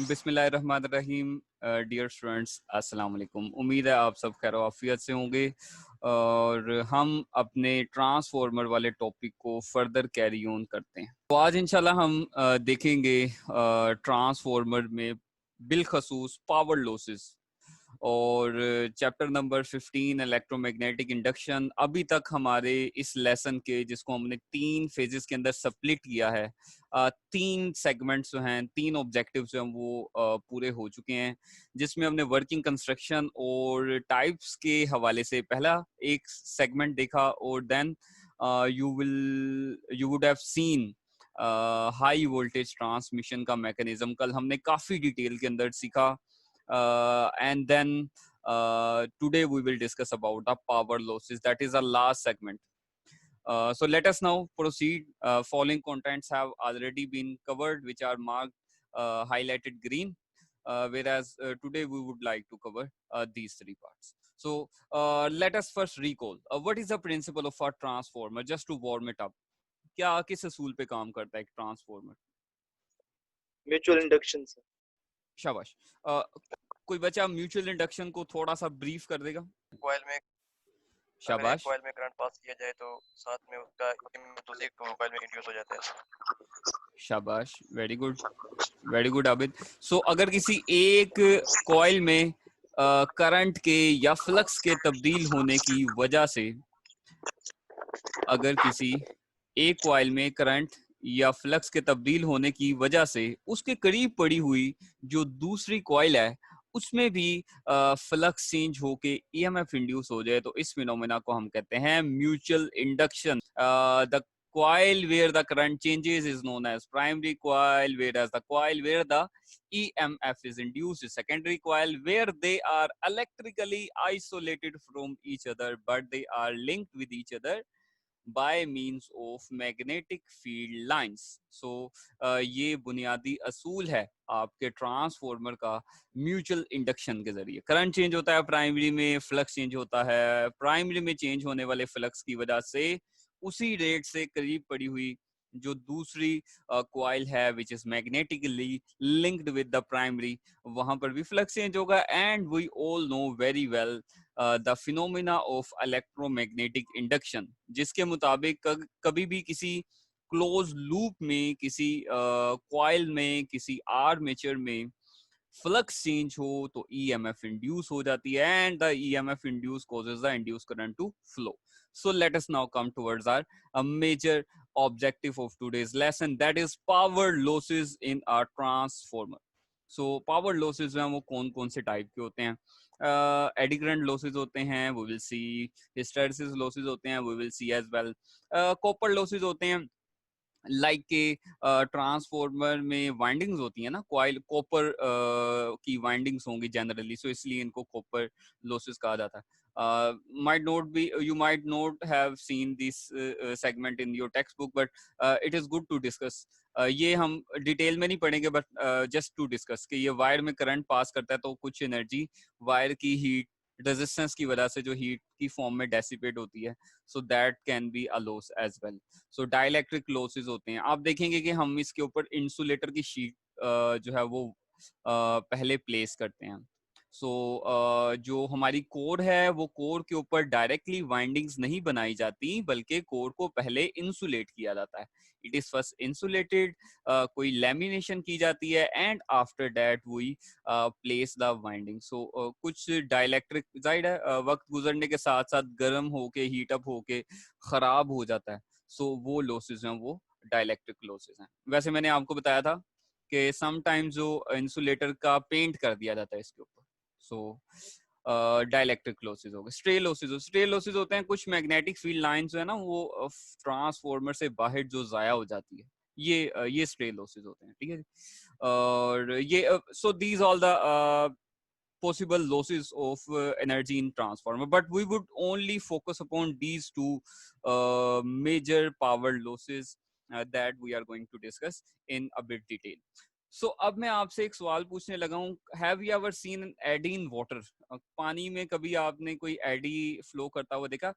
बिस्मिल्लाहिर्रहमानिर्रहीम। Dear students, अस्सलाम वालेकुम। उम्मीद है आप सब खैर आफियत से होंगे और हम अपने ट्रांसफॉर्मर वाले टॉपिक को फर्दर कैरी ऑन करते हैं। तो आज इंशाल्लाह हम देखेंगे ट्रांसफॉर्मर में बिलखसूस पावर लॉसेस और चैप्टर नंबर 15 इलेक्ट्रोमैग्नेटिक इंडक्शन। अभी तक हमारे इस लेसन के, जिसको हमने 3 फेजेस के अंदर स्प्लिट किया है, 3 सेगमेंट्स जो हैं, 3 ऑब्जेक्टिव्स जो हैं वो पूरे हो चुके हैं, जिसमें हमने वर्किंग कंस्ट्रक्शन और टाइप्स के हवाले से पहला एक सेगमेंट देखा और then you would have seen high voltage transmission का मैकेनिज्म। कल हमने काफी डिटेल के अंदर सीखा and then today we will discuss about the power losses. That is the last segment. So let us now proceed. Following contents have already been covered, which are marked highlighted green, whereas today we would like to cover these 3 parts. So let us first recall what is the principle of a transformer, just to warm it up. क्या किस असूल पे काम करता है एक transformer? Mutual induction से। शाबाश। कोई बच्चा म्यूचुअल इंडक्शन को थोड़ा सा ब्रीफ कर देगा? कॉइल में शाबाश। कॉइल में करंट पास किया जाए तो साथ में उसका दूसरे कॉइल में इंड्यूस हो जाता है। शाबाश, very good, very good Abid. So अगर किसी एक कॉइल में करंट के या फ्लक्स के तब्दील होने की वजह से, अगर किसी एक कॉइल में करंट या फ्लक्स के तब्दील होने की वजह से उसके करीब पड़ी हुई जो दूसरी कॉइल है उसमें भी फ्लक्स चेंज होके ईएमएफ इंड्यूस हो जाए, तो इस फिनोमेना को हम कहते हैं mutual induction. The coil where the current changes is known as primary coil, whereas the coil where the EMF is induced is secondary coil, where they are electrically isolated from each other but they are linked with each other by means of magnetic field lines. So ये बुनियादी असूल है आपके transformer का mutual induction के जरिए। Current change होता है प्राइमरी में, फ्लक्स चेंज होता है। प्राइमरी में चेंज होने वाले फ्लक्स की वजह से उसी रेट से करीब पड़ी हुई जो दूसरी कॉइल है which is magnetically linked with the primary, वहां पर भी फ्लक्स चेंज होगा। And we all know very well the phenomena of electromagnetic induction, जिसके मुताबिक कभी भी किसी क्लोज लूप में, किसी कॉइल में, किसी आर्मेचर में फ्लक्स चेंज हो तो ईएमएफ इंड्यूस हो जाती है and the EMF induce causes the induce current to flow. So let us now come towards our major objective of today's lesson, that is power losses in our transformer. So power losses जो हैं वो कौन कौन से type के होते हैं? Eddy current losses होते हैं, we will see hysteresis losses होते हैं, we will see as well copper losses होते हैं, लाइक के ट्रांसफॉर्मर में वाइंडिंग्स होती है ना, कॉइल कॉपर की वाइंडिंग्स होंगी जनरली, सो इसलिए इनको कॉपर लॉसेस कहा जाता है. You might not have seen this segment in your textbook, but it is good to discuss. ये हम डिटेल में नहीं पढ़ेंगे, बट जस्ट टू डिस्कस कि ये वायर में करंट पास करता है तो कुछ एनर्जी वायर की हीट रेजिस्टेंस की वजह से जो हीट की फॉर्म में डेसिपेट होती है, so that can be a loss as well. So dielectric losses होते हैं. आप देखेंगे कि हम इसके ऊपर इंसुलेटर की शीट जो है वो पहले प्लेस करते हैं. सो जो हमारी कोर है वो कोर के ऊपर डायरेक्टली वाइंडिंग्स नहीं बनाई जाती, बल्कि कोर को पहले इंसुलेट किया जाता है. इट इज फर्स्ट इंसुलेटेड, कोई लैमिनेशन की जाती है and after that we place the winding. So कुछ डाइलेक्ट्रिक जाहिर है वक्त गुजरने के साथ साथ गर्म होके हीट अप होके खराब हो जाता है. सो वो लॉसेस हैं वो डाइलेक्ट्रिक लॉसेस हैं. वैसे मैंने आपको बताया था कि समटाइम्स जो इंसुलेटर का पेंट कर दिया जाता है इसके ऊपर. सो डाइलेक्ट्रिक लॉसेस हो गए. स्ट्रे लॉसेस होते हैं कुछ मैग्नेटिक फील्ड लाइंस जो है ना वो ट्रांसफॉर्मर से बाहर जो जाया हो जाती है, ये स्ट्रे लॉसेस होते हैं. ठीक है. और ये so these all the possible losses of energy in transformer, but we would only focus upon these two major power losses that we are going to discuss in a bit detail. So अब मैं आपसे एक सवाल पूछने लगा हूँ, have you ever seen an eddy in water? पानी में कभी आपने कोई एडी फ्लो करता हुआ देखा?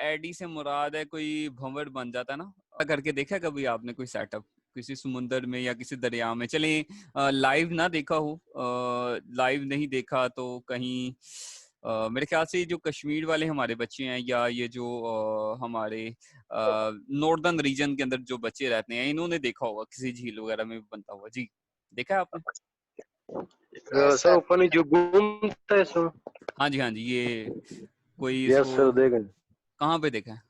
एडी से मुराद है कोई भंवर बन जाता है ना, करके देखा कभी आपने कोई सेटअप? किसी समुंदर में या किसी दरिया में। चलें, लाइव ना देखा हो, लाइव नहीं देखा तो कहीं मेरे ख्याल से जो कश्मीर वाले हमारे बच्चे हैं या ये जो हमारे नॉर्दर्न रीजन के अंदर जो बच्चे रहते हैं, इन्होंने देखा होगा किसी झील वगैरह में बनता हुआ। जी, देखा है आपने? सर वो पानी जो घूमता है सर। हाँ जी, हाँ जी, ये कोई यस इसको सर, देखें कहाँ पे देखा है?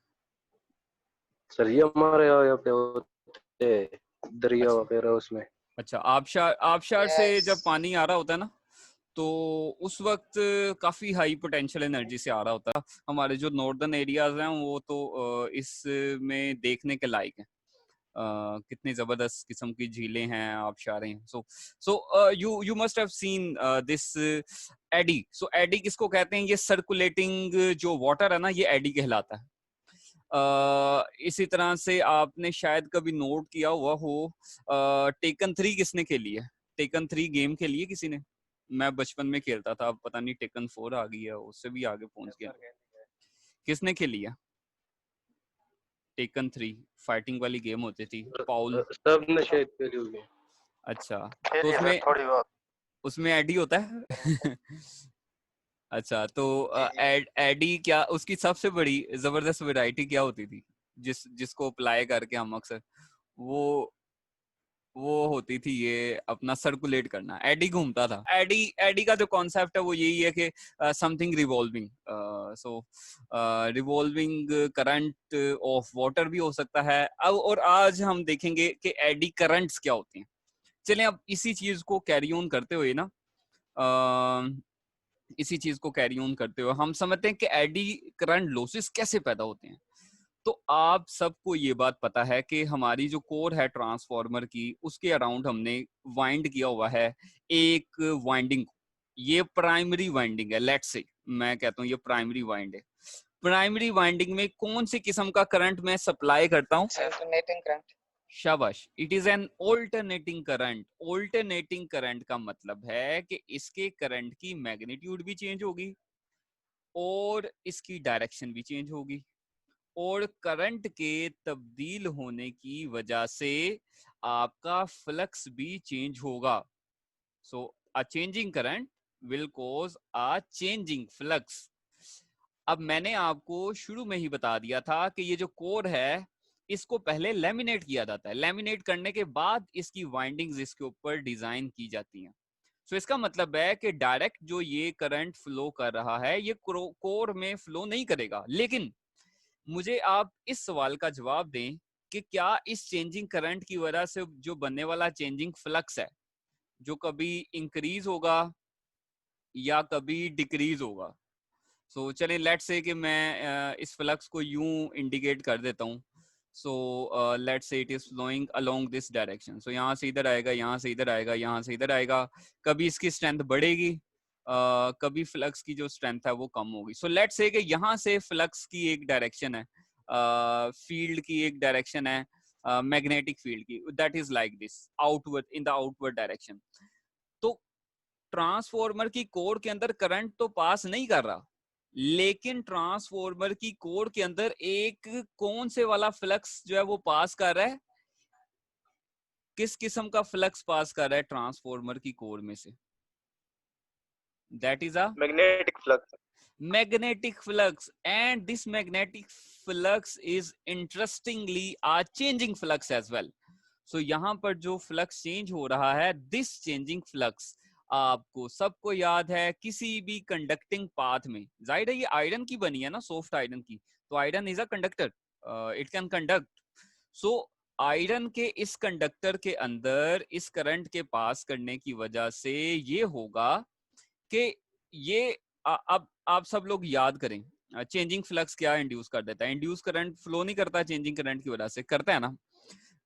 सर, ये हमारे यहाँ पे होते हैं दरिया अच्छा वगैरह उसमें। अच्छा, आबशार से जब पानी आ रहा होता है ना, तो उस वक्त काफी हाई पोटेंशियल एनर्जी से आ रहा होता है। हमारे जो नॉर्दर्न एरियाज हैं वो तो इसमें देखने के लायक हैं। कितनी जबरदस्त किस्म की झीलें हैं, आबशारें हैं। So you must have seen this eddy. So eddy किसको कहते हैं? ये सर्कुलेटिंग जो वाटर है ना, ये एडी कहलाता है। इसी तरह से आपने शायद कभी नोट किया हुआ हो, टेकन 3 किसने खेली है? टेकन 3 गेम खेली है किसी ने? मैं बचपन में खेलता था, अब पता नहीं टेकन 4 आ गई है, उससे भी आगे पहुंच गया। किसने खेली है टेकन 3? फाइटिंग वाली गेम होती थी, पाउल। सब ने शायद खेली होगी। अच्छा, तो खेलिए सर, उसमें थोड़ी बहुत। उसमें एडी होता है। अच्छा, तो जी जी। एडी क्या, उसकी सबसे बड़ी जबरदस्त वैरायटी क्या होती थी जिसको अप्लाई करके हम अक्सर वो वो होती थी ये अपना सर्कुलेट करना। एडी घूमता था। एडी एडी का जो कॉन्सेप्ट है वो यही है कि something revolving, so revolving current of water भी हो सकता है। अब और आज हम देखेंगे कि एडी करंट्स क्या होते हैं। चलें, अब इसी चीज को कैरी ऑन करते हुए ना, इसी चीज को कैरी ऑन करते हुए हम समझते हैं कि एडी करंट लॉसेस कैसे पैदा होते हैं। तो आप सबको ये बात पता है कि हमारी जो कोर है ट्रांसफॉर्मर की, उसके अराउंड हमने वाइंड किया हुआ है एक वाइंडिंग को। ये प्राइमरी वाइंडिंग है, लेट्स से मैं कहता हूँ ये प्राइमरी वाइंड है। प्राइमरी वाइंडिंग में कौन सी किस्म का करंट मैं सप्लाई करता हूँ? Alternating current. शाबाश, it is an alternating current. Alternating current का मतलब है कि इसके करंट की मैग्नीट्यूड भी चेंज होगी और इसकी डायरेक्शन भी चेंज होगी, और करंट के तब्दील होने की वजह से आपका फ्लक्स भी चेंज होगा। So a changing current will cause a changing flux. अब मैंने आपको शुरू में ही बता दिया था कि ये जो कोर है, इसको पहले लेमिनेट किया जाता है। लेमिनेट करने के बाद इसकी वाइंडिंग्स इसके ऊपर डिजाइन की जाती हैं। सो इसका मतलब है कि डायरेक्ट जो ये करंट फ्लो कर रहा है, ये कोर में फ्लो नहीं करेगा। लेकिन मुझे आप इस सवाल का जवाब दें कि क्या इस चेंजिंग करंट की वजह से जो बनने वाला चेंजिंग फ्लक्स है, जो कभी इंक्रीज होगा या कभी डिक्रीज होगा। सो चलें, लेट्स से कि मैं इस फ्लक्स को यूं इंडिकेट कर देता हूं। So let's say it is flowing along this direction. So यहाँ से इधर आएगा, यहाँ से इधर आएगा, यहाँ से इधर आएगा। कभी इसकी स्ट्रेंथ बढ़ेगी, कभी फ्लक्स की जो स्ट्रेंथ है वो कम होगी। सो लेट्स से कि यहाँ से फ्लक्स की एक डायरेक्शन है, फील्ड की एक डायरेक्शन है, मैग्नेटिक फील्ड की, that is like this, outward, in the outward direction. तो ट्रांसफॉर्मर की कोर के अंदर करंट तो पास नहीं कर रहा, लेकिन ट्रांसफॉर्मर की कोर के अंदर एक कौन से वाला फ्लक्स जो है वो पास कर रहा है? किस किस्म का फ्लक्स पास कर रहा है ट्रांसफॉर्मर की कोर में से? That is a magnetic flux. magnetic flux, and this magnetic flux is interestingly a changing flux as well. So यहाँ पर जो फ्लक्स चेंज हो रहा है, this changing flux आपको सबको याद है किसी भी कंडक्टिंग पाथ में, जाहिर है ये आयरन की बनी है ना, सॉफ्ट आयरन की, तो iron is a conductor, it can conduct. So iron के इस कंडक्टर के अंदर इस करंट के पास करने की वजह से ये होगा कि ये अब आप सब लोग याद करें, चेंजिंग फ्लक्स क्या इंड्यूस कर देता है? इंड्यूस करंट फ्लो नहीं करता चेंजिंग करंट की वजह से, करता है ना?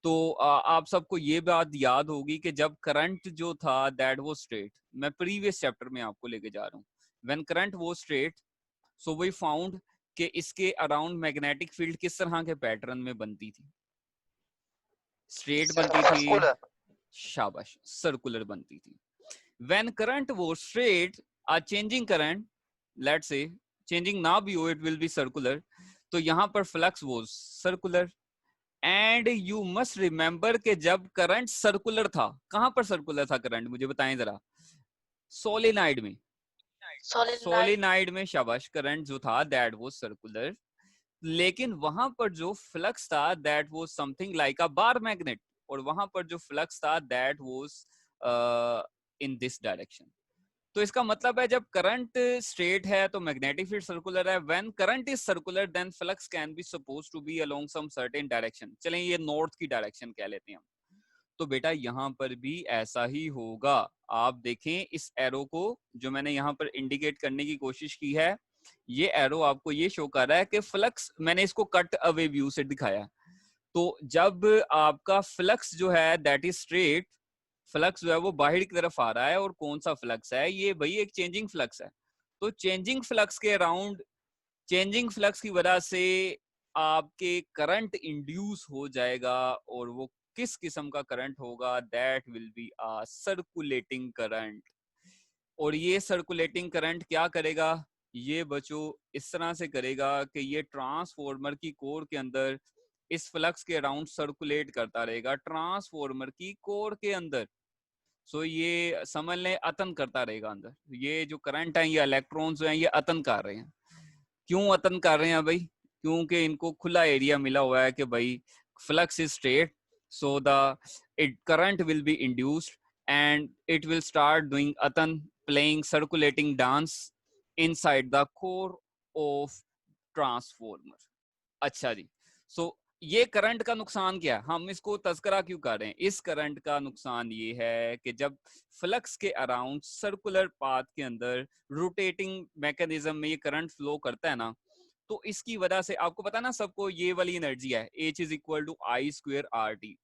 तो आप सबको ये बात याद होगी कि जब करंट जो था दैट वाज स्ट्रेट, मैं प्रीवियस चैप्टर में आपको लेके जा रहा हूँ, when current was straight, so we found कि इसके अराउंड मैग्नेटिक फील्ड किस तरह के पैटर्न में बनती थी? स्ट्रेट बनती थी, सर्कुलर। शाबाश, सर्कुलर बनती थी। When current was straight, a changing current, let's say changing ना भी हो, it will be circular, तो यहाँ पर flux was circular, and you must remember कि जब करंट सर्कुलर था, कहां पर सर्कुलर था करंट, मुझे बताएं जरा। सोलेनाइड में, सोलेनाइड में शाबाश, करंट जो था दैट वाज सर्कुलर, लेकिन वहां पर जो फ्लक्स था that was something like a bar magnet, और वहां पर जो फ्लक्स था that was in this direction. तो इसका मतलब है जब करंट स्ट्रेट है तो मैग्नेटिक फील्ड सर्कुलर है। When current is circular then flux can be suppose to be along some certain direction. चलें ये नॉर्थ की डायरेक्शन कह लेते हैं हम। तो बेटा यहाँ पर भी ऐसा ही होगा। आप देखें इस एरो को जो मैंने यहाँ पर इंडिकेट करने की कोशिश की है, ये एरो आपको ये शो कर रहा है कि फ्लक्स, मैंने इसको कट अवे व्यू से दिखाया। तो जब आपका फ्लक्स जो है दैट इज स्ट्रेट, फ्लक्स जो है वो बाहर की तरफ आ रहा है, और कौन सा फ्लक्स है ये भाई, एक चेंजिंग फ्लक्स है। तो चेंजिंग फ्लक्स के अराउंड, चेंजिंग फ्लक्स की वजह से आपके करंट इंड्यूस हो जाएगा, और वो किस किस्म का करंट होगा, that will be a circulating current. और ये सर्कुलेटिंग करंट क्या करेगा, ये बच्चों इस तरह से करेगा कि ये ट्रांसफॉर्मर की कोर के अंदर इस फ्लक्स के अराउंड सर्कुलेट करता रहेगा, ट्रांसफॉर्मर की कोर के अंदर। सो ये समझ लें अतन करता रहेगा अंदर। ये जो करंट है, ये इलेक्ट्रॉन्स जो हैं ये अतन कर रहे हैं। क्यों अतन कर रहे हैं भाई, क्योंकि इनको खुला एरिया मिला हुआ है कि भाई flux is straight, so the it current will be induced and it will start doing a turn, playing circulating dance inside the core of transformer. अच्छा जी, सो ये करंट का नुकसान क्या है, हम इसको तस्करा क्यों कर रहे हैं। इस करंट का नुकसान ये है कि जब फ्लक्स के अराउंड सर्कुलर पाथ के अंदर रोटेटिंग मैकेनिज्म में ये करंट फ्लो करता है ना, तो इसकी वजह से आपको पता ना सबको ये वाली एनर्जी है H is equal to I square R T.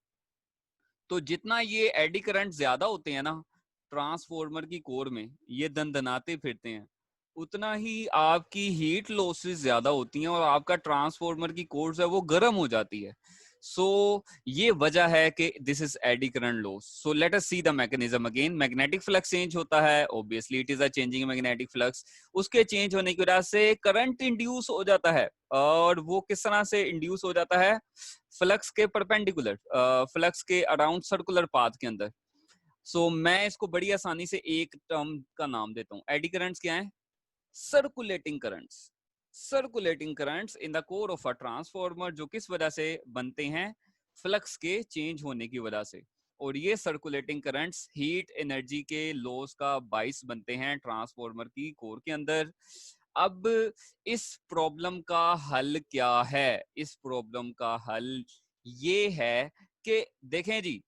तो जितना ये एडी करंट ज्यादा होते हैं ना ट्रांसफॉर्मर की कोर में, ये दनदनाते फिरते हैं, उतना ही आपकी हीट लॉसेस ज्यादा होती हैं और आपका ट्रांसफॉर्मर की कोर है वो गर्म हो जाती है। सो ये वजह है कि this is eddy current loss. So let us see the mechanism again. Magnetic flux change होता है, obviously it is a changing magnetic flux. उसके चेंज होने की वजह से करंट इंड्यूस हो जाता है, और वो किस तरह से इंड्यूस हो जाता है, फ्लक्स के परपेंडिकुलर, फ्लक्स के अराउंड सर्कुलर पाथ के अंदर। सो मैं इसको बड़ी आसानी से एक टर्म का नाम देता हूँ। एडी करंट्स क्या है, circulating currents. Circulating currents in the core of a transformer, जो किस वजह से बनते हैं, फ्लक्स के चेंज होने की वजह से। और ये सर्कुलेटिंग करंट्स हीट एनर्जी के लॉस का बाइस बनते हैं ट्रांसफॉर्मर की कोर के अंदर। अब इस प्रॉब्लम का हल क्या है, इस प्रॉब्लम का हल ये है कि देखें जी,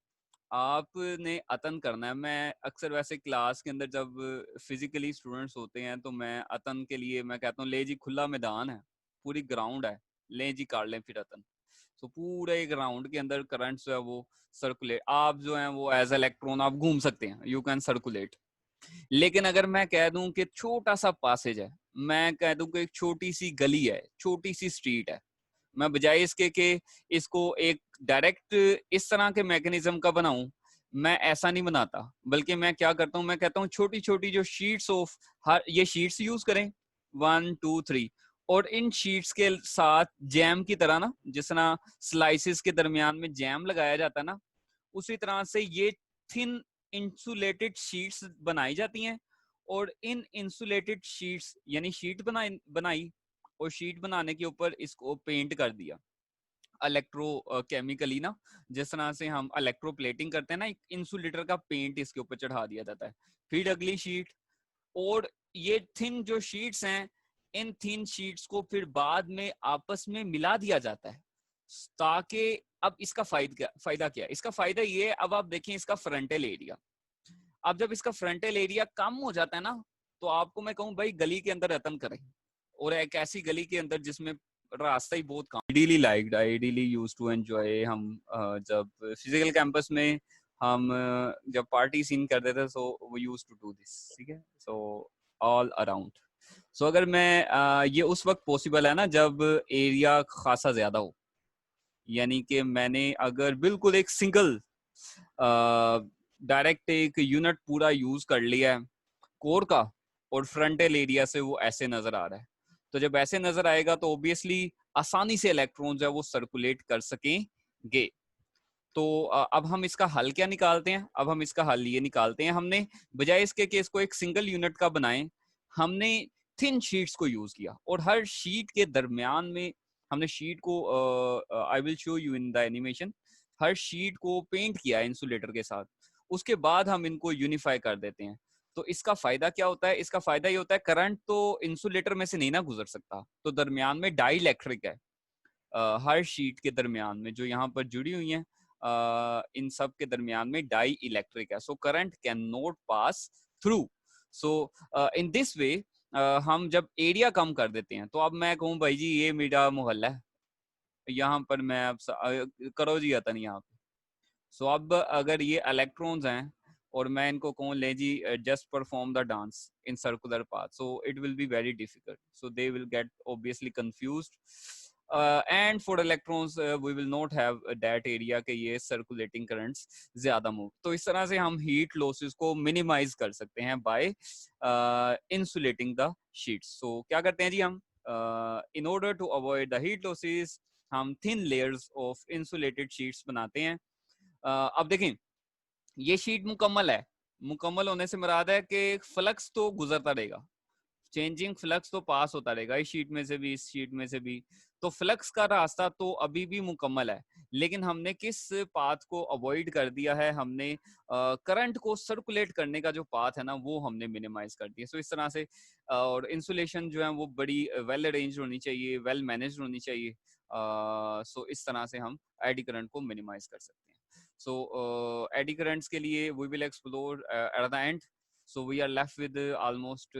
आपने अतन करना है। मैं अक्सर वैसे क्लास के अंदर जब फिजिकली स्टूडेंट्स होते हैं तो मैं अतन के लिए मैं कहता हूँ ले जी खुला मैदान है, पूरी ग्राउंड है, ले जी कर लें फिर अतन। तो पूरे ग्राउंड के अंदर करंट जो है वो सर्कुलेट, आप जो है वो एज इलेक्ट्रॉन आप घूम सकते हैं, यू कैन सर्कुलेट। लेकिन अगर मैं कह दूं कि छोटा सा पासेज है, मैं कह दूं कि एक छोटी सी गली है, छोटी सी स्ट्रीट है, मैं बजाय इसके कि इसको एक डायरेक्ट इस तरह के मैकेनिज्म का बनाऊं, मैं ऐसा नहीं बनाता, बल्कि मैं क्या करता हूं, मैं कहता हूं छोटी छोटी जो शीट्स ऑफ, हर ये शीट्स यूज करें 1 2 3, और इन शीट्स के साथ जैम की तरह ना, जिस तरह स्लाइसिस के दरमियान में जैम लगाया जाता है ना, उसी तरह से ये थिन इंसुलेटेड शीट्स बनाई जाती हैं। और इन इंसुलेटेड शीट्स यानी शीट बनाई, और शीट बनाने के ऊपर इसको पेंट कर दिया इलेक्ट्रो केमिकली ना, जिस तरह से हम इलेक्ट्रो प्लेटिंग करते हैं ना, इंसुलेटर का पेंट इसके ऊपर चढ़ा दिया जाता है। फिर अगली शीट, और ये थिन जो शीट्स हैं, इन थिन शीट्स को फिर बाद में आपस में मिला दिया जाता है, ताकि अब इसका फायदा क्या है, इसका फायदा ये है, अब आप देखें इसका फ्रंटल एरिया। अब जब इसका फ्रंटल एरिया कम हो जाता है ना, तो आपको मैं कहूँ भाई गली के अंदर रतन करें, और एक ऐसी गली के अंदर जिसमें रास्ता ही बहुत कम। Ideally liked, ideally used to enjoy, हम जब फिजिकल कैंपस में हम जब पार्टी सीन करते थे, सो वो यूज्ड टू डू दिस, ठीक है, सो ऑल अराउंड। सो अगर मैं ये उस वक्त पॉसिबल है ना जब एरिया खासा ज्यादा हो, यानी कि मैंने अगर बिल्कुल एक सिंगल डायरेक्ट एक यूनिट पूरा यूज कर लिया है कोर का, और फ्रंटल एरिया से वो ऐसे नजर आ रहा है, तो जब ऐसे नजर आएगा तो ऑब्वियसली आसानी से इलेक्ट्रॉन्स है वो सर्कुलेट कर सकें गे। तो अब हम इसका हल क्या निकालते हैं? अब हम इसका हल ये निकालते हैं, हमने बजाय इसके कि इसको एक सिंगल यूनिट का बनाएं, हमने थिन शीट्स को यूज किया और हर शीट के दरमियान में हमने शीट को I will show you in the animation, her sheet को पेंट किया इंसुलेटर के साथ। उसके बाद हम इनको यूनिफाई कर देते हैं। तो इसका फायदा क्या होता है? इसका फायदा ये होता है करंट तो इंसुलेटर में से नहीं ना गुजर सकता, तो दरमियान में डाई इलेक्ट्रिक है हर शीट के दरमियान में जो यहाँ पर जुड़ी हुई हैं, इन सब के दरमियान में डाई इलेक्ट्रिक है, so current can not pass through. So in this way हम जब एरिया कम कर देते हैं, तो अब मैं कहूँ भाई जी ये मेरा मोहल्ला है, यहाँ पर मैं अब करो जी आता नहीं यहाँ पे। सो अब अगर ये इलेक्ट्रॉन्स हैं और मैं इनको कहूँ ले जी just perform the dance in circular path, so it will be very difficult, so they will get obviously confused and for electrons we will not have that area के ये सर्कुलेटिंग करंट्स ज्यादा मूव। तो इस तरह से हम heat losses को minimise कर सकते हैं by insulating the sheets. So क्या करते हैं जी हम, in order to avoid the heat losses हम thin layers of insulated sheets बनाते हैं। अब देखें ये शीट मुकम्मल है, मुकम्मल होने से मुराद है कि फ्लक्स तो गुजरता रहेगा, चेंजिंग फ्लक्स तो पास होता रहेगा इस शीट में से भी इस शीट में से भी, तो फ्लक्स का रास्ता तो अभी भी मुकम्मल है, लेकिन हमने किस पाथ को अवॉइड कर दिया है, हमने करंट को सर्कुलेट करने का जो पाथ है ना वो हमने मिनिमाइज कर दिया। सो इस तरह से और इंसुलेशन जो है वो बड़ी वेल अरेंज होनी चाहिए, वेल मैनेज होनी चाहिए। सो इस तरह से हम एडी करंट को मिनिमाइज कर सकते हैं। सो एडी करंट्स के लिए we will explore at the end, so we are left with almost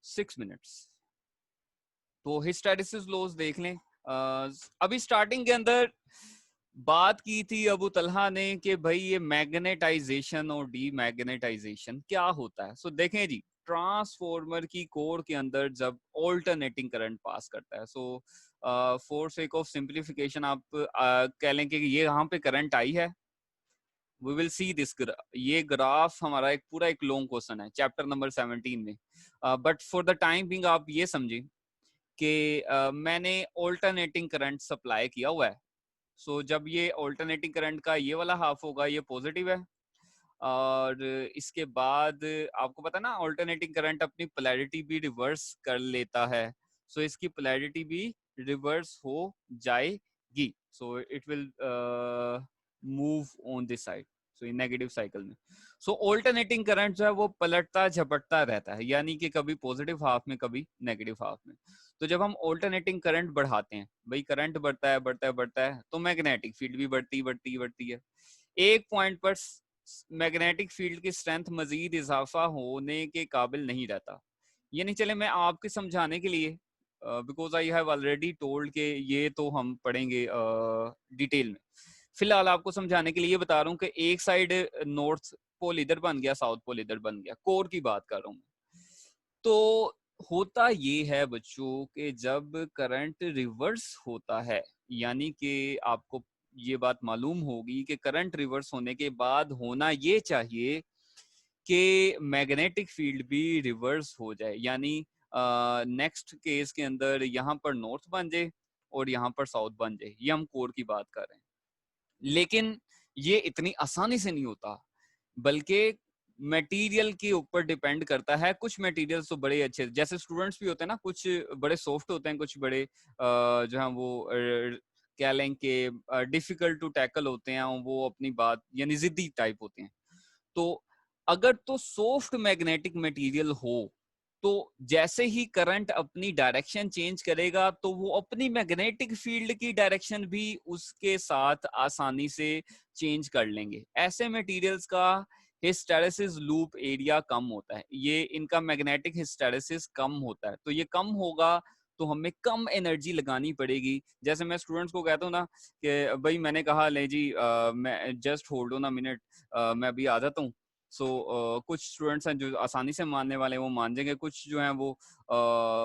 6 minutes. तो हिस्टैरिसीस लॉज देख लें। अभी स्टार्टिंग के अंदर बात की थी अबू तलहा ने कि भाई ये मैग्नेटाइजेशन और डीमैग्नेटाइजेशन क्या होता है। सो देखें जी, ट्रांसफॉर्मर की कोर के अंदर जब ऑल्टरनेटिंग करंट पास करता है, so for sake of simplification आप कह लें कि ये यहाँ पे करंट आई है, वी विल सी दिस, ये ग्राफ हमारा एक पूरा एक लॉन्ग क्वेश्चन है चैप्टर नंबर 17 में, but for the time being आप ये समझें कि मैंने ऑल्टरनेटिंग करंट सप्लाई किया हुआ है। सो जब ये ऑल्टरनेटिंग करंट का ये वाला हाफ होगा ये पॉजिटिव है, और इसके बाद आपको पता ना ऑल्टरनेटिंग करंट अपनी पोलैरिटी भी रिवर्स कर लेता है, सो इसकी पोलैरिटी भी रिवर्स हो जाएगी, सो it will move on this side, so in negative cycle में। सो ऑल्टरनेटिंग करंट जो है वो पलटता झपटता रहता है, यानी कि कभी पॉजिटिव हाफ में कभी नेगेटिव हाफ में। तो जब हम ऑल्टरनेटिंग करंट बढ़ाते हैं, भाई करंट बढ़ता है बढ़ता है बढ़ता है, तो मैग्नेटिक फील्ड भी बढ़ती बढ़ती बढ़ती है। एक पॉइंट पर मैग्नेटिक फील्ड की स्ट्रेंथ मजीद इजाफा होने के काबिल नहीं रहता। ये नहीं चले मैं आपके समझाने के लिए, because I have already told के ये तो हम पढ़ेंगे डिटेल में, फिलहाल आपको समझाने के लिए बता रहा हूँ कि एक साइड नॉर्थ पोल इधर बन गया, साउथ पोल इधर बन गया, कोर की बात कर रहा हूँ। तो होता ये है बच्चों कि जब करंट रिवर्स होता है, यानी कि आपको ये बात मालूम होगी कि करंट रिवर्स होने के बाद होना ये चाहिए कि मैग्नेटिक फील्ड भी रिवर्स हो जाए, यानी नेक्स्ट केस के अंदर यहाँ पर नॉर्थ बन जाए और यहाँ पर साउथ बन जाए, ये हम कोर की बात कर रहे हैं। लेकिन ये इतनी आसानी से नहीं होता, बल्कि मटेरियल के ऊपर डिपेंड करता है। कुछ मटेरियल्स तो बड़े अच्छे, जैसे स्टूडेंट्स भी होते हैं ना, कुछ बड़े सॉफ्ट होते हैं, कुछ बड़े जो है वो क्या लें कि डिफिकल्ट टू टैकल होते हैं, वो अपनी बात यानी जिद्दी टाइप होते हैं। तो अगर तो सॉफ्ट मैग्नेटिक मटेरियल हो तो जैसे ही करंट अपनी डायरेक्शन चेंज करेगा तो वो अपनी मैग्नेटिक फील्ड की डायरेक्शन भी उसके साथ आसानी से चेंज कर लेंगे। ऐसे मटेरियल्स का हिस्टैरिसीस लूप एरिया कम होता है, ये इनका मैग्नेटिक हिस्टैरिसीस कम होता है, तो ये कम होगा तो हमें कम एनर्जी लगानी पड़ेगी। जैसे मैं स्टूडेंट्स को कहता हूँ ना कि भाई मैंने कहा ले जी मैं just hold on a minute, मैं अभी आ जाता हूँ। सो कुछ स्टूडेंट्स हैं जो आसानी से मानने वाले हैं, वो मान जाएंगे, कुछ जो हैं वो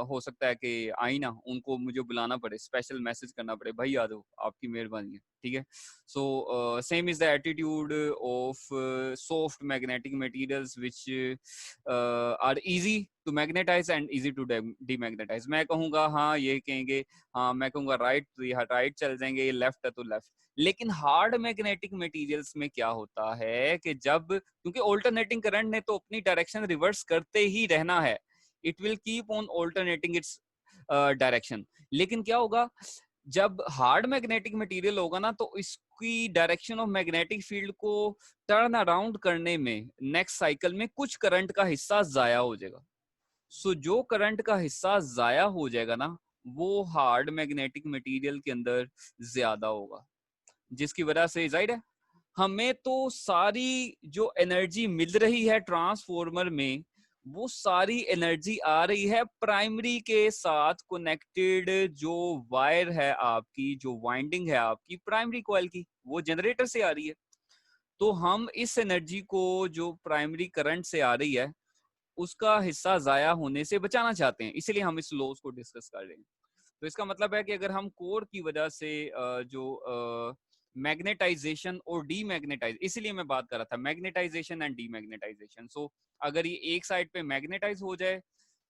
हो सकता है कि आई ना उनको मुझे बुलाना पड़े, स्पेशल मैसेज करना पड़े, भाई आ जाओ आपकी मेहरबानी है, ठीक है। So same is the attitude of soft magnetic materials which are easy to magnetise and easy to demagnetise. मैं कहूंगा हाँ, ये कहेंगे हाँ, मैं कहूंगा राइट तो ये राइट चल जाएंगे, ये लेफ्ट है तो लेफ्ट। लेकिन हार्ड मैग्नेटिक मटेरियल्स में क्या होता है कि जब, क्योंकि ऑल्टरनेटिंग करंट ने तो अपनी डायरेक्शन रिवर्स करते ही रहना है, it will keep on alternating its direction. लेकिन क्या होगा, जब हार्ड मैग्नेटिक मटेरियल होगा ना, तो इसकी डायरेक्शन ऑफ मैग्नेटिक फील्ड को टर्न अराउंड करने में नेक्स्ट साइकिल में कुछ करंट का हिस्सा जाया हो जाएगा। सो जो करंट का हिस्सा जाया हो जाएगा ना, वो हार्ड मैग्नेटिक मटेरियल के अंदर ज्यादा होगा, जिसकी वजह से जाहिर है हमें तो सारी जो एनर्जी मिल रही है ट्रांसफॉर्मर में, वो सारी एनर्जी आ रही है प्राइमरी के साथ कनेक्टेड जो वायर है आपकी, जो वाइंडिंग है आपकी प्राइमरी कॉइल की, वो जनरेटर से आ रही है। तो हम इस एनर्जी को जो प्राइमरी करंट से आ रही है उसका हिस्सा जाया होने से बचाना चाहते हैं, इसलिए हम इस लॉस को डिस्कस कर रहे हैं। तो इसका मतलब है कि अगर हम कोर की वजह से जो मैग्नेटाइजेशन और डीमैग्नेटाइज, इसलिए मैं बात कर रहा था मैग्नेटाइजेशन एंड डीमैग्नेटाइजेशन। सो अगर ये एक साइड पे मैग्नेटाइज हो जाए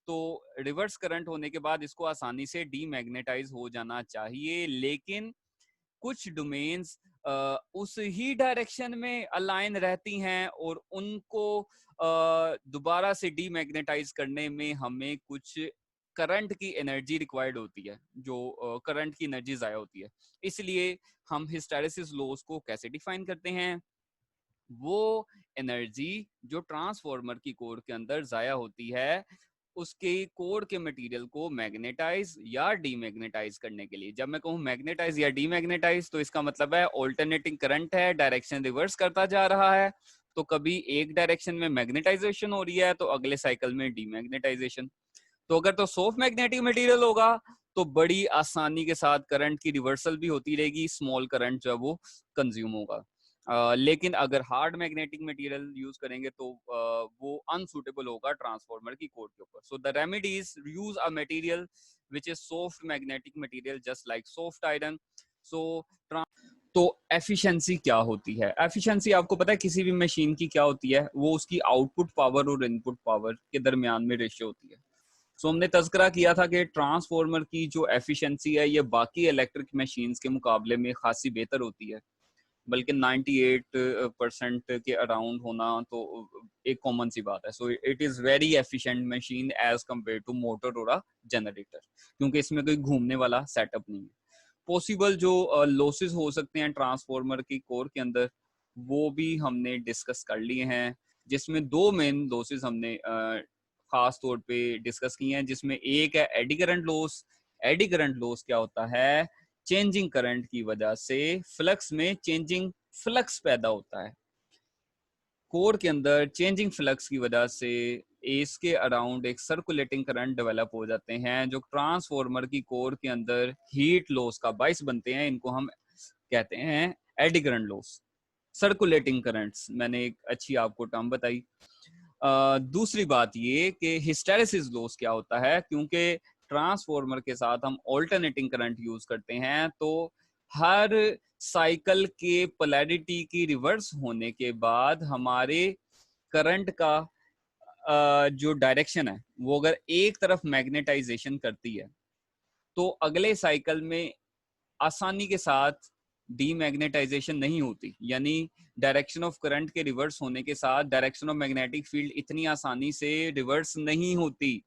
तो रिवर्स करंट होने के बाद इसको आसानी से डीमैग्नेटाइज हो जाना चाहिए। लेकिन कुछ डोमेन्स उस ही डायरेक्शन में अलाइन रहती हैं और उनको दोबारा से डीमैग्नेटाइज करने में हमें कुछ करंट की एनर्जी रिक्वायर्ड होती है, जो करंट की एनर्जी जाया होती है। इसलिए हम हिस्टैरिसीस लॉस को कैसे डिफाइन करते हैं, वो एनर्जी जो ट्रांसफॉर्मर की कोर के अंदर जाया होती है उसके कोर के मटेरियल को मैग्नेटाइज या डीमैग्नेटाइज करने के लिए। जब मैं कहूँ मैग्नेटाइज या डीमैग्नेटाइज तो इसका मतलब है ऑल्टरनेटिंग करंट है, डायरेक्शन रिवर्स करता जा रहा है, तो कभी एक डायरेक्शन में मैग्नेटाइजेशन हो रही है तो अगले साइकिल में डीमैग्नेटाइजेशन। तो अगर तो सॉफ्ट मैग्नेटिक मटेरियल होगा तो बड़ी आसानी के साथ करंट की रिवर्सल भी होती रहेगी, स्मॉल करंट जो है वो कंज्यूम होगा। लेकिन अगर हार्ड मैग्नेटिक मटेरियल यूज करेंगे तो वो अनसुटेबल होगा ट्रांसफार्मर की कोर के ऊपर। So the remedies use a material which is soft magnetic material just like soft iron. So तो एफिशिएंसी क्या होती है? एफिशिएंसी आपको पता है किसी भी मशीन की क्या होती है? वो उसकी आउटपुट पावर और इनपुट पावर के दरमियान में रेशियो होती है। सो हमने तज़किरा किया था कि ट्रांसफार्मर की जो एफिशिएंसी है ये बाकी इलेक्ट्रिक मशीन्स के मुकाबले में खासी बेहतर होती है, बल्कि 98% के अराउंड होना तो एक कॉमन सी बात है। So it is very efficient machine as compare to motor और जनरेटर, क्योंकि इसमें कोई घूमने वाला सेटअप नहीं है। पॉसिबल जो लॉसेस हो सकते हैं ट्रांसफार्मर की कोर के अंदर वो भी हमने डिस्कस कर लिए हैं, जिसमें दो मेन लॉसेस हमने खास तौर पे डिस्कस किए हैं, जिसमें एक है eddy current loss. Eddy current loss क्या होता है? चेंजिंग करंट की वजह से फ्लक्स में चेंजिंग फ्लक्स पैदा होता है। कोर के अंदर चेंजिंग फ्लक्स की वजह से इसके अराउंड एक सर्कुलेटिंग करंट डेवलप हो जाते हैं, जो ट्रांसफार्मर की कोर के अंदर हीट लॉस का बाइस बनते हैं। इनको हम कहते हैं eddy current loss, circulating currents. मैंने एक अच्छी आपको टर्म बताई। दूसरी बात ये कि हिस्टैरिसीस लॉस क्या होता है, क्योंकि ट्रांसफार्मर के साथ हम ऑल्टरनेटिंग करंट यूज करते हैं, तो हर साइकिल के पोलैरिटी की रिवर्स होने के बाद हमारे करंट का जो डायरेक्शन है वो अगर एक तरफ मैग्नेटाइजेशन करती है तो अगले साइकिल में आसानी के साथ डीमैग्नेटाइजेशन नहीं होती, यानी डायरेक्शन ऑफ करंट के रिवर्स होने के साथ डायरेक्शन ऑफ मैग्नेटिक फील्ड इतनी आसानी से रिवर्स नहीं होती।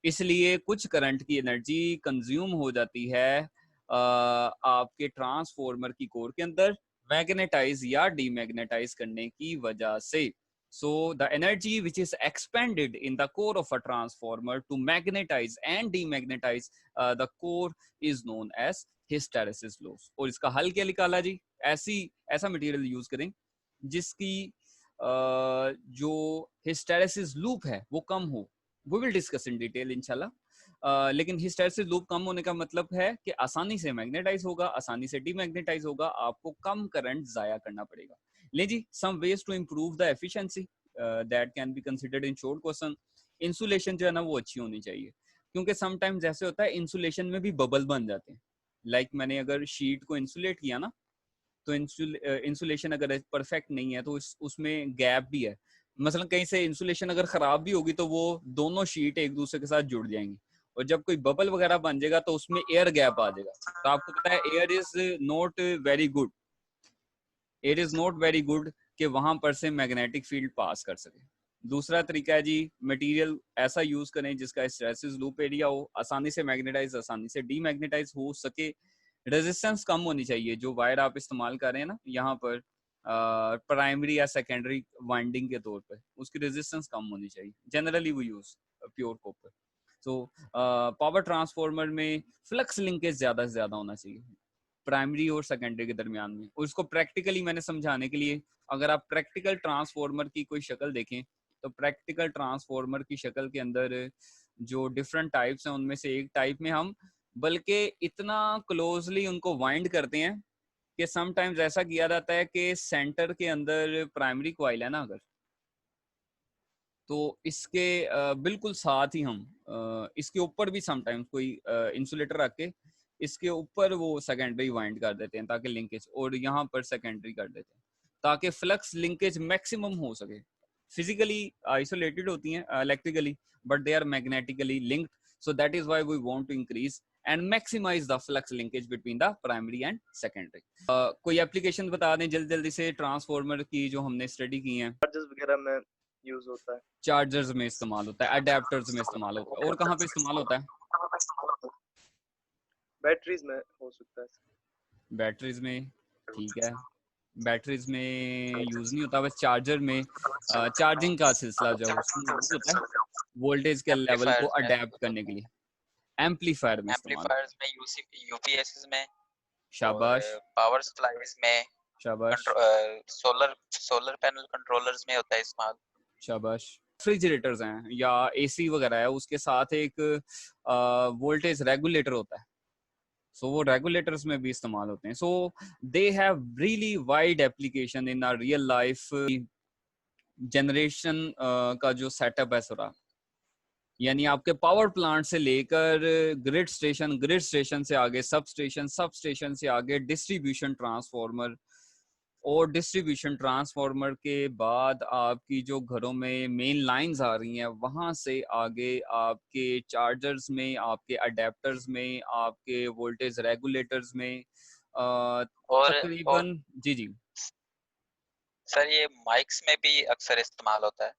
इसलिए कुछ करंट की एनर्जी कंज्यूम हो जाती है आपके ट्रांसफार्मर की कोर के अंदर मैग्नेटाइज या डीमैग्नेटाइज करने की वजह से। So the energy which is expended in the core of a transformer to magnetize and demagnetize the core is known as hysteresis loss। और इसका हल क्या निकाला जी? ऐसा मटेरियल यूज करें जिसकी जो हिस्टेरेसिस लूप है वो कम हो। We will discuss in detail इंशाल्लाह। लेकिन हिस्टेरेसिस लूप कम होने का मतलब है कि आसानी से मैग्नेटाइज होगा, आसानी से डीमैग्नेटाइज होगा, आपको कम करंट जाया करना पड़ेगा। ले जी, some ways to improve the efficiency that can be considered in short question। Insulation जो है ना वो अच्छी होनी चाहिए, क्योंकि समटाइम्स ऐसे होता है इंसुलेशन में भी बबल बन जाते हैं। लाइक मैंने अगर शीट को इंसुलेट किया ना, तो इंसुलेशन अगर परफेक्ट नहीं है तो उसमें गैप भी है, मसलन कहीं से इंसुलेशन अगर खराब भी होगी तो वो दोनों शीट एक दूसरे के साथ जुड़ जाएंगी, और जब कोई बबल वगैरह बन जाएगा तो उसमें एयर गैप आ जाएगा। तो आपको पता है air is not very good, air is not very good कि वहां पर से मैग्नेटिक फील्ड पास कर सके। दूसरा तरीका है जी, मटेरियल ऐसा यूज करें जिसका हिस्टैरिसीस लूप एरिया हो, आसानी से मैग्नेटाइज आसानी से डीमैग्नेटाइज हो सके, रेजिस्टेंस कम होनी चाहिए। जो वायर आप इस्तेमाल कर रहे हैं ना यहाँ पर प्राइमरी या सेकेंडरी वाइंडिंग के तौर पे, उसकी रेजिस्टेंस कम होनी चाहिए। जनरली वो यूज प्योर कॉपर। तो पावर ट्रांसफार्मर में फ्लक्स लिंकेज ज्यादा से ज्यादा होना चाहिए प्राइमरी और सेकेंडरी के दरमियान में। और उसको प्रैक्टिकली मैंने समझाने के लिए, अगर आप प्रैक्टिकल ट्रांसफार्मर की कोई शक्ल देखें तो प्रैक्टिकल ट्रांसफार्मर की शक्ल के अंदर जो डिफरेंट टाइप्स हैं उनमें से एक टाइप में हम बल्कि इतना क्लोजली उनको वाइंड करते हैं कि समटाइम्स ऐसा किया जाता है कि सेंटर के अंदर प्राइमरी कॉइल है ना अगर, तो इसके बिल्कुल साथ ही हम इसके ऊपर भी समटाइम्स कोई इंसुलेटर रख के इसके ऊपर वो सेकेंडरी वाइंड कर देते हैं ताकि लिंकेज, और यहाँ पर सेकेंडरी कर देते हैं ताकि फ्लक्स लिंकेज मैक्सिमम हो सके। फिजिकली आइसोलेटेड होती हैं electrically, but they are magnetically linked, so that is why we want to increase and maximize the flux linkage between the primary and secondary। कोई एप्लीकेशन बता दें जल्दी जल्दी से ट्रांसफार्मर की जो हमने स्टडी की है। चार्जेस वगैरह में यूज होता है। चार्जर्स में इस्तेमाल होता है, अडेप्टर्स में इस्तेमाल होता है, और कहाँ पे इस्तेमाल होता है? बैटरीज में हो सकता है। बैटरीज में, ठीक है, बैटरीज में यूज नहीं होता, बस चार्जर में चार्जिंग का सिलसिला जो है उसमें यूज होता है वोल्टेज के लेवल को एम्पलीफायर्स में, अडेप्ट करने के लिए। एम्पलीफायर में इस्तेमाल होता एम्पलीफायर्स में, यूपीएस में, है। शाबाश और पावर सप्लाईज में, शाबाश सोलर पैनल कंट्रोलर्स में होता है इस्तेमाल। शाबाश। रेफ्रिजरेटर्स हैं या एसी वगैरह है, उसके साथ एक वोल्टेज रेगुलेटर होता है, सो वो रेगुलेटर्स में भी इस्तेमाल होते हैं। So they have really wide application in our real life. Generation का जो सेटअप है सारा, यानी आपके पावर प्लांट से लेकर ग्रिड स्टेशन से आगे सब स्टेशन से आगे डिस्ट्रीब्यूशन ट्रांसफार्मर, और डिस्ट्रीब्यूशन ट्रांसफार्मर के बाद आपकी जो घरों में मेन लाइंस आ रही हैं वहां से आगे आपके चार्जर्स में, आपके अडेप्टर्स में, आपके वोल्टेज रेगुलेटर्स में और तकरीबन जी जी सर ये माइक्स में भी अक्सर इस्तेमाल होता है,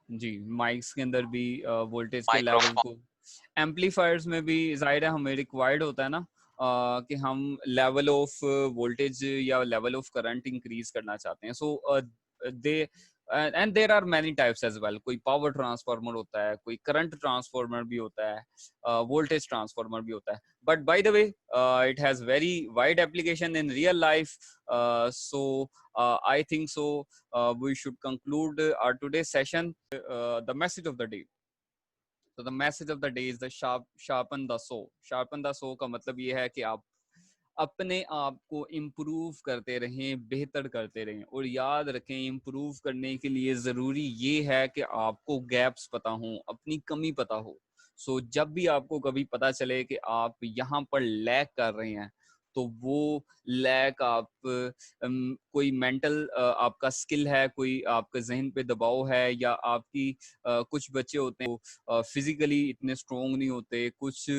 जी माइक्स के अंदर भी वोल्टेज के लेवल माइक्रोफोन। को, एम्पलीफायर्स में भी जाहिर है हमें रिक्वायर्ड होता है ना कि हम लेवल ऑफ वोल्टेज या लेवल ऑफ करंट इंक्रीज करना चाहते हैं। So they and there are many types as well. कोई पावर ट्रांसफार्मर होता है, कोई करंट ट्रांसफार्मर भी होता है, वोल्टेज ट्रांसफार्मर भी होता है, but by the way it has very wide application in real life. So I think so we should conclude our today's session। The message of the day, तो the message of the day is the sharpen the saw। sharpen the saw का मतलब ये है कि आप अपने आप को इम्प्रूव करते रहें, बेहतर करते रहें, और याद रखें इम्प्रूव करने के लिए ज़रूरी ये है कि आपको गैप्स पता हों, अपनी कमी पता हो। सो जब भी आपको कभी पता चले कि आप यहाँ पर लैग कर रहे हैं, तो वो लैग आप कोई मेंटल आपका स्किल है, कोई आपके जहन पे दबाव है, या आपकी कुछ बच्चे होते हैं फिजिकली इतने स्ट्रोंग नहीं होते, कुछ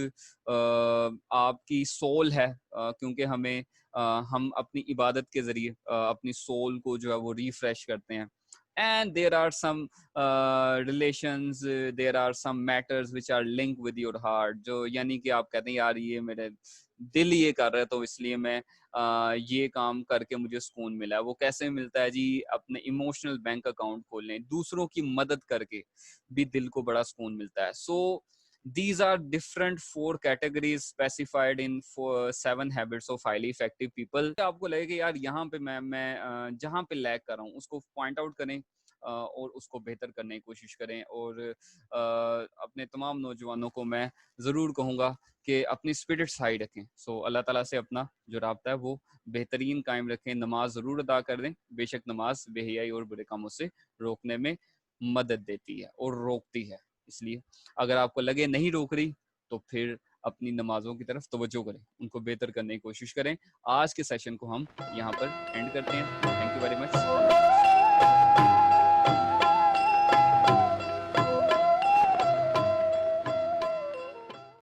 आपकी सोल है, क्योंकि हम अपनी इबादत के जरिए अपनी सोल को जो है वो रिफ्रेश करते हैं। And there are some relations, there are some matters which are linked with your heart, जो यानी कि आप कहते हैं यार ये मेरे दिल ये कर रहा है तो इसलिए मैं ये काम करके मुझे सुकून मिला है। वो कैसे मिलता है जी? अपने इमोशनल बैंक अकाउंट खोलने, दूसरों की मदद करके भी दिल को बड़ा सुकून मिलता है। सो these are different 4 categories specified in 7 habits of highly effective people। आपको लगे कि यार यहाँ पे मैं जहाँ पे लैग कर रहा हूँ उसको पॉइंट आउट करें और उसको बेहतर करने की कोशिश करें। और अपने तमाम नौजवानों को मैं ज़रूर कहूँगा कि अपनी स्पिरिट्स हाई रखें। सो अल्लाह ताला से अपना जो राब्ता है वो बेहतरीन कायम रखें, नमाज ज़रूर अदा कर दें। बेशक नमाज बेहयाई और बुरे कामों से रोकने में मदद देती है और रोकती है, इसलिए अगर आपको लगे नहीं रोक रही तो फिर अपनी नमाजों की तरफ तवज्जो करें, उनको बेहतर करने की कोशिश करें। आज के सेशन को हम यहाँ पर एंड करते हैं। Thank you very much.